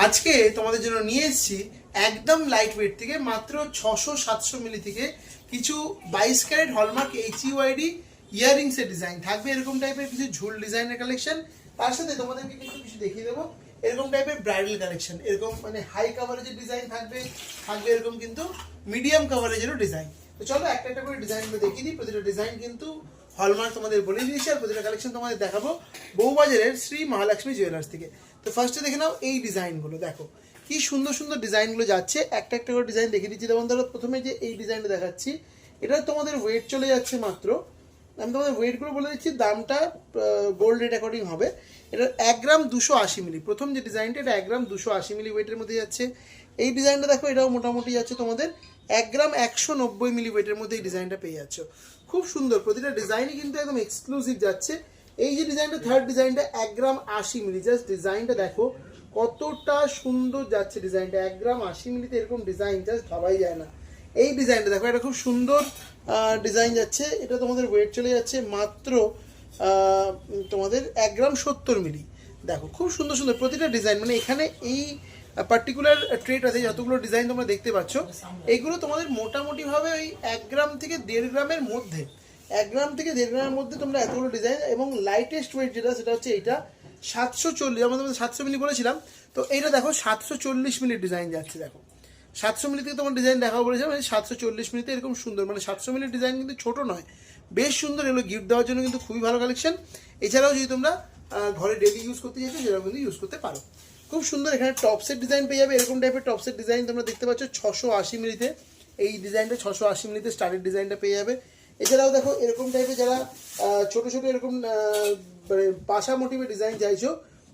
আজকে তোমাদের জন্য নিয়ে এসেছি একদম লাইট ওয়েট থেকে মাত্র 600-700 মিলি থেকে কিছু 22 ক্যারেট হলমার্ক HUID ইয়াররিংস এর ডিজাইন থাকবে। এরকম টাইপের কিছু ঝুল ডিজাইনের কালেকশন, তার সাথে তোমাদেরকে কিন্তু কিছু দেখিয়ে দেবো এরকম টাইপের ব্রাইডাল কালেকশন। এরকম মানে হাই কাভারেজের ডিজাইন থাকবে এরকম কিন্তু মিডিয়াম কাভারেজেরও ডিজাইন। তো চলো একটা একটা করে ডিজাইনগুলো দেখিয়ে দিই। প্রতিটা ডিজাইন কিন্তু হলমার্ক তোমাদের বলে দিয়েছি, আর প্রতিটা কালেকশন তোমাদের দেখাবো বউবাজারের শ্রী মহালক্ষ্মী জুয়েলার্স থেকে। তো ফার্স্টে দেখে নাও এই ডিজাইনগুলো, দেখো কি সুন্দর সুন্দর ডিজাইনগুলো যাচ্ছে। একটা একটা করে ডিজাইন দেখিয়ে দিচ্ছি। যেমন ধরো প্রথমে যে এই ডিজাইনটা দেখাচ্ছি, এটা তোমাদের ওয়েট চলে যাচ্ছে মাত্র, আমি তোমাদের ওয়েটগুলো বলে দিচ্ছি, দামটা গোল্ড রেট অ্যাকর্ডিং হবে। এটা 1 গ্রাম 280 মিলি। প্রথম যে ডিজাইনটা এটা 1 গ্রাম 280 মিলি ওয়েটের মধ্যে যাচ্ছে। এই ডিজাইনটা দেখো, এটাও মোটামুটি যাচ্ছে তোমাদের 1 গ্রাম 190 মিলি ওয়েটের মধ্যে এই ডিজাইনটা পেয়ে যাচ্ছ। খুব সুন্দর, প্রতিটা ডিজাইনই কিন্তু একদম এক্সক্লুসিভ যাচ্ছে। এই যে ডিজাইনটা থার্ড ডিজাইনটা 1 গ্রাম 80 মিলি, জাস্ট ডিজাইনটা দেখো কতটা সুন্দর যাচ্ছে। ডিজাইনটা 1 গ্রাম 80 মিলিতে এরকম ডিজাইন জাস্ট ভাবাই যায় না। এই ডিজাইনটা দেখো, এটা খুব সুন্দর ডিজাইন যাচ্ছে। এটা তোমাদের ওয়েট চলে যাচ্ছে মাত্র তোমাদের 1 গ্রাম 70 মিলি। দেখো খুব সুন্দর সুন্দর প্রতিটা ডিজাইন, মানে এখানে এই পার্টিকুলার ট্রেট আছে যতগুলো ডিজাইন তোমরা দেখতে পাচ্ছ, এইগুলো তোমাদের মোটামুটিভাবে ওই 1 গ্রাম থেকে 1.5 গ্রামের মধ্যে, 1 গ্রাম থেকে 1.5 গ্রামের মধ্যে তোমরা এতগুলো ডিজাইন। এবং লাইটেস্ট ওয়েট যেটা সেটা হচ্ছে এইটা 740, আমরা তোমাদের 700 মিলি বলেছিলাম, তো এইটা দেখো 740 মিলির ডিজাইন যাচ্ছে। দেখো 700 মিলি থেকে তোমার ডিজাইন দেখাও বলেছিলাম, মানে 740 মিলিতে এরকম সুন্দর, মানে 700 মিলির ডিজাইন কিন্তু ছোট নয়, বেশ সুন্দর। এগুলো গিফট দেওয়ার জন্য কিন্তু খুবই ভালো কালেকশন। এছাড়াও যদি তোমরা ঘরে ডেলি ইউজ করতে চাইছো সেটাও কিন্তু ইউজ করতে পারো। খুব সুন্দর এখানে টপসের ডিজাইন পেয়ে যাবে। এরকম টাইপের টপসের ডিজাইন তোমরা দেখতে পাচ্ছ 680 মিলিতে। এই ডিজাইনটা 680 মিলিতে স্টারের ডিজাইনটা পেয়ে যাবে। এছাড়াও দেখো এরকম টাইপের যারা ছোটো ছোটো এরকম মানে পাশা মোটিভের ডিজাইন চাইছো,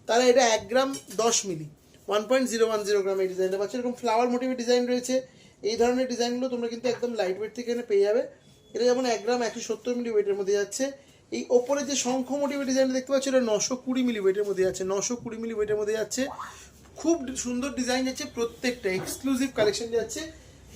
তারা এটা 1 গ্রাম 10 মিলি 1.010 গ্রাম এই ডিজাইনটা পাচ্ছ। এরকম ফ্লাওয়ার মোটিভের ডিজাইন রয়েছে। এই ধরনের ডিজাইনগুলো তোমরা কিন্তু একদম লাইট ওয়েট থেকে এখানে পেয়ে যাবে। এটা যেমন 1 গ্রাম 170 মিলি ওয়েটের মধ্যে যাচ্ছে। এই ওপরে যে শঙ্খ মোটিভের ডিজাইনটা দেখতে পাচ্ছ, এটা 920 মিলি ওয়েটের মধ্যে যাচ্ছে, 920 মিলি ওয়েটের মধ্যে যাচ্ছে। খুব সুন্দর ডিজাইন যাচ্ছে, প্রত্যেকটা এক্সক্লুসিভ কালেকশন যাচ্ছে।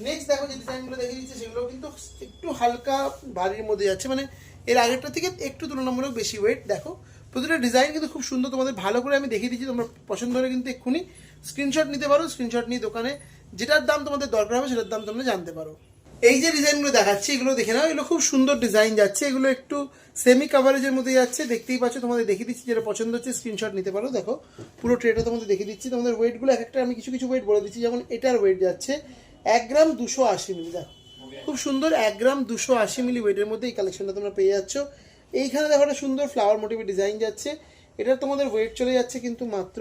নেক্সট দেখো যে ডিজাইনগুলো দেখে দিচ্ছে, সেগুলো কিন্তু একটু হালকা ভারীর মধ্যে যাচ্ছে, মানে এর আগেরটা থেকে একটু তুলনামূলক বেশি ওয়েট। দেখো প্রতিটা ডিজাইন কিন্তু খুব সুন্দর, তোমাদের ভালো করে আমি দেখিয়ে দিচ্ছি। তোমরা পছন্দ হলে কিন্তু এক্ষুনি স্ক্রিনশট নিতে পারো। স্ক্রিনশট নিয়ে দোকানে যেটার দাম তোমাদের দরকার হবে সেটার দাম তোমরা জানতে পারো। এই যে ডিজাইনগুলো দেখাচ্ছি এগুলো দেখে নাও, এগুলো খুব সুন্দর ডিজাইন যাচ্ছে। এগুলো একটু সেমি কাভারেজের মধ্যে যাচ্ছে, দেখতেই পাচ্ছ। তোমাদের দেখিয়ে দিচ্ছি, যেটা পছন্দ হচ্ছে স্ক্রিনশট নিতে পারো। দেখো পুরো ট্রেটা তোমাদের দেখিয়ে দিচ্ছি। তোমাদের ওয়েটগুলো এক একটা আমি কিছু কিছু ওয়েট বলে দিচ্ছি। যেমন এটার ওয়েট যাচ্ছে 1 গ্রাম 280 মিলি। দেখো খুব সুন্দর 1 গ্রাম 280 মিলি ওয়েটের মধ্যে এই কালেকশনটা তোমরা পেয়ে যাচ্ছ। এইখানে দেখো একটা সুন্দর ফ্লাওয়ার মোটিভের ডিজাইন যাচ্ছে। এটার তোমাদের ওয়েট চলে যাচ্ছে কিন্তু মাত্র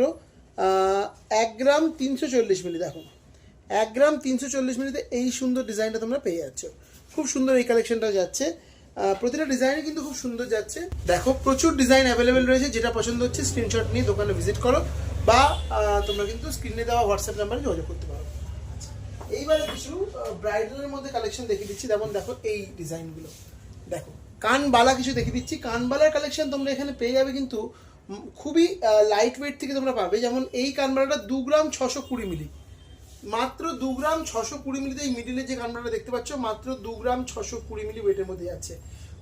1 গ্রাম 340 মিলি। দেখো 1 গ্রাম 340 মিলিতে এই সুন্দর ডিজাইনটা তোমরা পেয়ে যাচ্ছ। খুব সুন্দর এই কালেকশনটা যাচ্ছে। প্রতিটা ডিজাইনে কিন্তু খুব সুন্দর যাচ্ছে। দেখো প্রচুর ডিজাইন অ্যাভেলেবেল রয়েছে, যেটা পছন্দ হচ্ছে স্ক্রিনশট নিয়ে দোকানে ভিজিট করো, বা তোমরা কিন্তু স্ক্রিনে দেওয়া হোয়াটসঅ্যাপ নাম্বারে যোগাযোগ করতে পারো। এইবারে কিছু ব্রাইডালের মধ্যে কালেকশন দেখিয়ে দিচ্ছি। যেমন দেখো এই ডিজাইনগুলো, দেখো কানবালা কিছু দেখিয়ে দিচ্ছি। কানবালার কালেকশন তোমরা এখানে পেয়ে যাবে কিন্তু খুবই লাইট ওয়েট থেকে তোমরা পাবে। যেমন এই কানবালাটা 2 গ্রাম 620 মিলি, মাত্র 2 গ্রাম 620 মিলিতে এই মিডিলের যে কানবালাটা দেখতে পাচ্ছ, মাত্র 2 গ্রাম 620 মিলি ওয়েটের মধ্যে যাচ্ছে।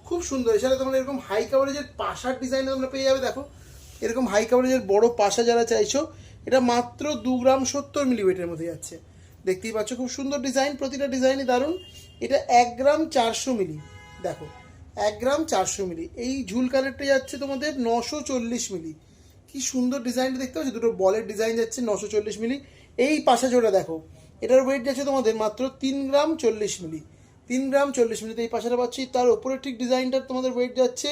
খুব সুন্দর। এছাড়া তোমরা এরকম হাই কাভারেজের পাশার ডিজাইন তোমরা পেয়ে যাবে। দেখো এরকম হাই কাভারেজের বড় পাশা যারা চাইছো, এটা মাত্র 2 গ্রাম 70 মিলি ওয়েটের মধ্যে যাচ্ছে। দেখতেই পাচ্ছ খুব সুন্দর ডিজাইন, প্রতিটা ডিজাইনই দারুণ। এটা 1 গ্রাম 400 মিলি। দেখো 1 গ্রাম 400 মিলি। এই ঝুল কানেরটা যাচ্ছে তোমাদের 940 মিলি। কি সুন্দর ডিজাইনটা দেখতে পাচ্ছ, দুটো বলের ডিজাইন যাচ্ছে 940 মিলি। এই পাশা জোড়া দেখো, এটার ওয়েট যাচ্ছে তোমাদের মাত্র 3 গ্রাম 40 মিলি। 3 গ্রাম 40 মিলিতে এই পাশাটা পাচ্ছি। তার উপরে ঠিক ডিজাইনটার তোমাদের ওয়েট যাচ্ছে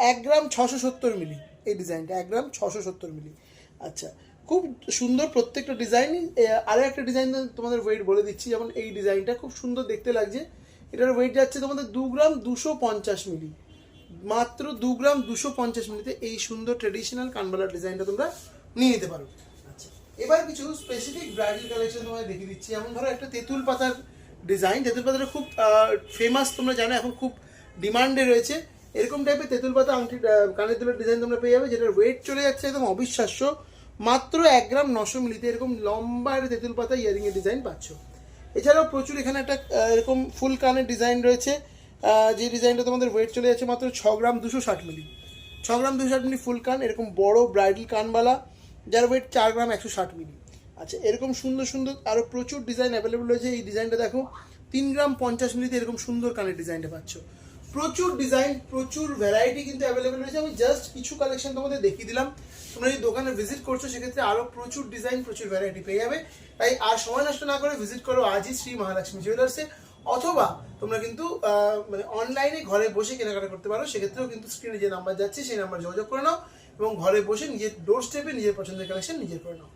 1 গ্রাম 670 মিলি। এই ডিজাইনটা 1 গ্রাম 670 মিলি। আচ্ছা, খুব সুন্দর প্রত্যেকটা ডিজাইন। আরও একটা ডিজাইন তোমাদের ওয়েট বলে দিচ্ছি। যেমন এই ডিজাইনটা খুব সুন্দর দেখতে লাগছে। এটার ওয়েট যাচ্ছে তোমাদের 2 গ্রাম 250 মিলি। মাত্র 2 গ্রাম 250 মিলিতে এই সুন্দর ট্রেডিশনাল কানবালার ডিজাইনটা তোমরা নিয়ে নিতে পারো। আচ্ছা, এবার কিছু স্পেসিফিক ব্রাইডাল কালেকশন তোমাদের দেখিয়ে দিচ্ছি। যেমন ধরো একটা তেঁতুল পাতার ডিজাইন। তেঁতুল পাতাটা খুব ফেমাস, তোমরা জানো এখন খুব ডিমান্ডে রয়েছে। এরকম টাইপের তেঁতুল পাতা আংটি কানের দুলের ডিজাইন তোমরা পেয়ে যাবে, যেটার ওয়েট চলে যাচ্ছে একদম অবিশ্বাস্য, মাত্র 1 গ্রাম 900 মিলিতে এরকম লম্বা একটা তেঁতুল পাতা ইয়ারিংয়ের ডিজাইন পাচ্ছ। এছাড়াও প্রচুর এখানে একটা এরকম ফুল কানের ডিজাইন রয়েছে, যে ডিজাইনটা তোমাদের ওয়েট চলে যাচ্ছে মাত্র 6 গ্রাম 260 মিলি। 6 গ্রাম 260 মিলি ফুল কান, এরকম বড় ব্রাইডাল কানবালা, যার ওয়েট 4 গ্রাম 160 মিলি। আচ্ছা, এরকম সুন্দর সুন্দর আরো প্রচুর ডিজাইন অ্যাভেলেবল রয়েছে। এই ডিজাইনটা দেখো 3 গ্রাম 50 মিলিতে এরকম সুন্দর কানের ডিজাইনটা পাচ্ছ। প্রচুর ডিজাইন, প্রচুর ভ্যারাইটি কিন্তু অ্যাভেলেবল রয়েছে। আমি জাস্ট কিছু কালেকশন তোমাদের দেখিয়ে দিলাম। তোমরা যদি দোকানে ভিজিট করছো সেক্ষেত্রে আরো প্রচুর ডিজাইন, প্রচুর ভ্যারাইটি পেয়ে যাবে। তাই আর সময় নষ্ট না করে ভিজিট করো আজই শ্রী মহালক্ষ্মী জুয়েলার্সে, অথবা তোমরা কিন্তু মানে অনলাইনে ঘরে বসে কেনাকাটা করতে পারো। সেক্ষেত্রেও কিন্তু স্ক্রিনে যে নাম্বার যাচ্ছে সেই নাম্বার যোগাযোগ করে নাও এবং ঘরে বসে নিজের ডোর স্টেপে নিজের পছন্দের কালেকশন নিজের করে নাও।